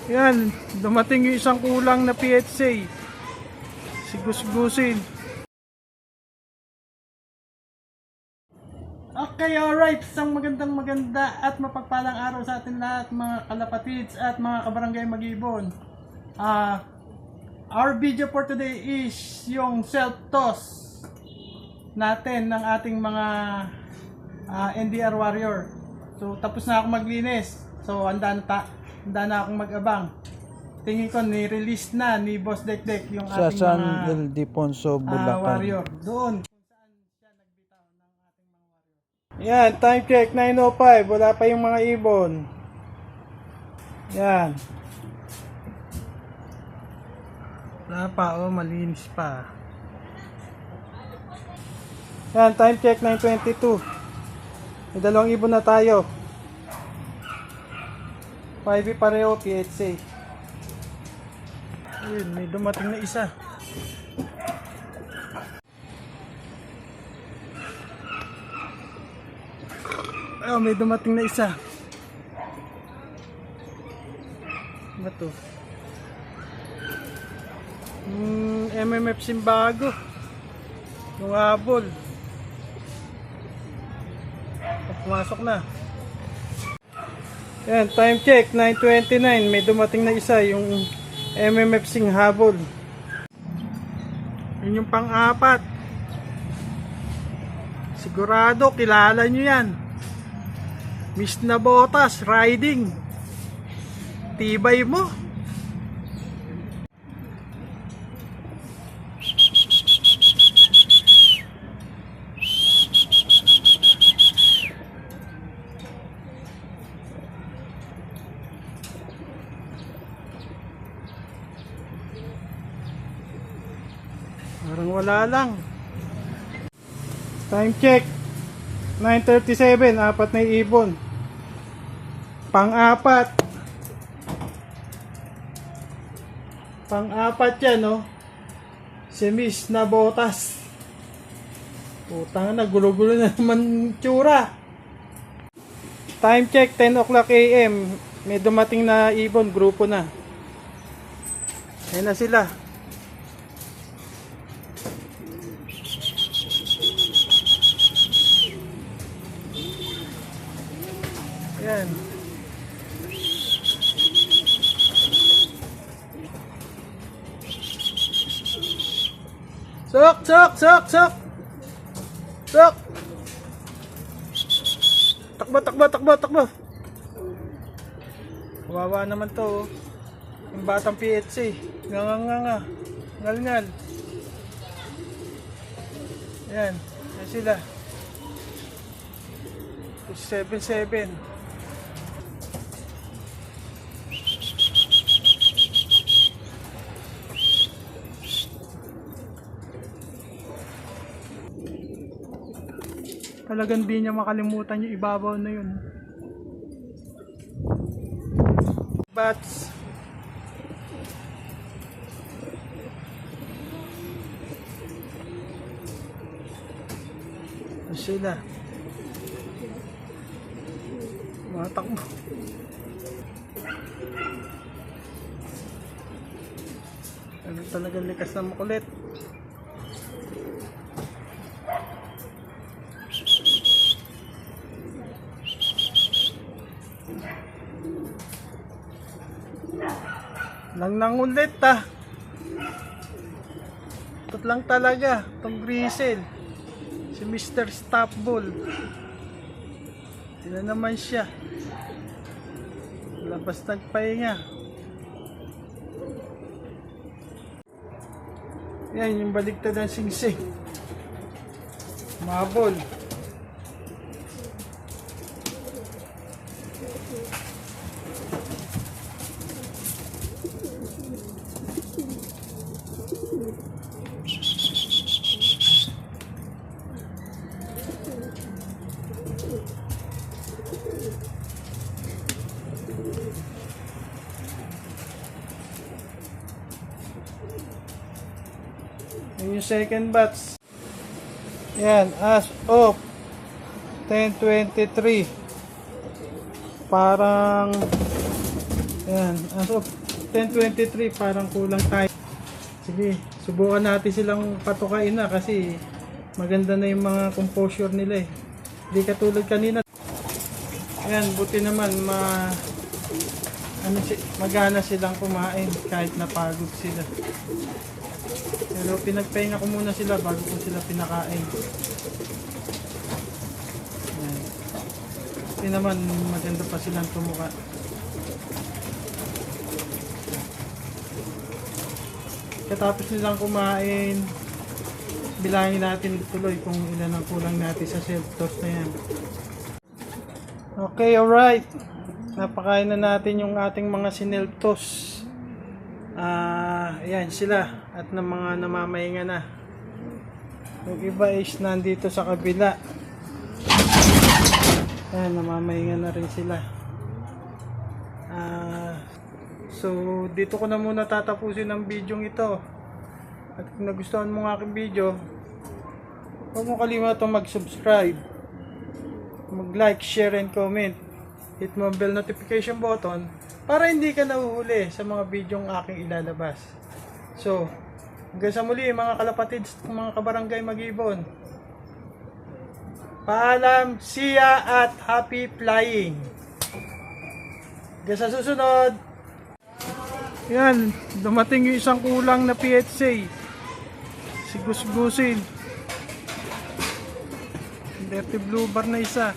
Yan, dumating yung isang kulang na PHA. Si Gusgusin. Okay, alright. Isang maganda at mapagpalang araw sa atin lahat, mga kalapatids at mga kabarangay Mag-ibon. Our video for today is yung self-toss natin ng ating mga NDR Warrior. So, tapos na ako maglinis. So, handa na akong mag-abang. Tingin ko, ni-release na ni Boss Dekdek yung sa ating San mga Ildefonso, Bulacan. warrior. Doon. Yan, time check 9:05. Wala pa yung mga ibon. Yan. Wala pa, oh, malinis pa. Yan, time check 9:22. May dalawang ibon na tayo. 5 pareho, PHA. Ayun, may dumating na isa. Oh, may dumating na isa. Ano to? MMF Simbago. Yung habol. Pumasok na. Yan, time check 9:29. May dumating na isa, yung MMF Sing habol. Yun yung pang-apat. Sigurado kilala nyo yan. Miss na Botas riding. Tibay mo. Parang wala lang. Time check 9:37. Apat na ibon. Pang-apat yan, no? Si Miss na Botas. Putang na, gulo-gulo na naman tsura. Time check 10 o'clock AM. May dumating na ibon, grupo na. Ayan na sila. Ayan. Sok! Takbo. Kawawa naman to, oh. Yung batang PHC. Ngal. Ayan. Ayan sila. 7-7. Talagang di niya makalimutan yung ibabaw na yun. Bats. Sila. Matakbo. Talagang likas na makulit. Nangulit Ito lang talaga itong Grisel, si Mr. Stopball. Sila naman siya, labas nagpahinga. Yan yung baligtad ng singsing, mabol. Yung second batch. Yan, as of 10:23. Parang Ayan, as of 10:23 parang kulang tayo. Sige, subukan natin silang patukain na kasi maganda na yung mga composure nila eh. Hindi katulad kanina. Ayan, buti naman magana silang kumain kahit napagod sila. Pero pinagpahinga ko muna sila bago ko sila pinakain. Ayan. Buti naman maganda pa silang tumuka. Katapos nilang kumain, bilangin natin tuloy kung ilan ang kulang natin sa self-toss na yan. Okay, alright. Napakain na natin yung ating mga sineltos. Ayan sila. At ng mga namamahinga na. Yung iba is nandito sa kabila. Ayan, namamahinga na rin sila. So, dito ko na muna tatapusin ang video ito. At kung nagustuhan mo ang aking video, huwag mo kalimutan mag-subscribe, mag-like, share, and comment. Hit mo ang bell notification button para hindi ka nahuhuli sa mga videong aking ilalabas. So, hanggang sa muli mga kalapatids, mga kabarangay Mag-ibon. Paalam, see ya at happy flying! Hanggang sa susunod! Yan, dumating yung isang kulang na PHA. Si Gusgusin. Dirty blue bar na isa.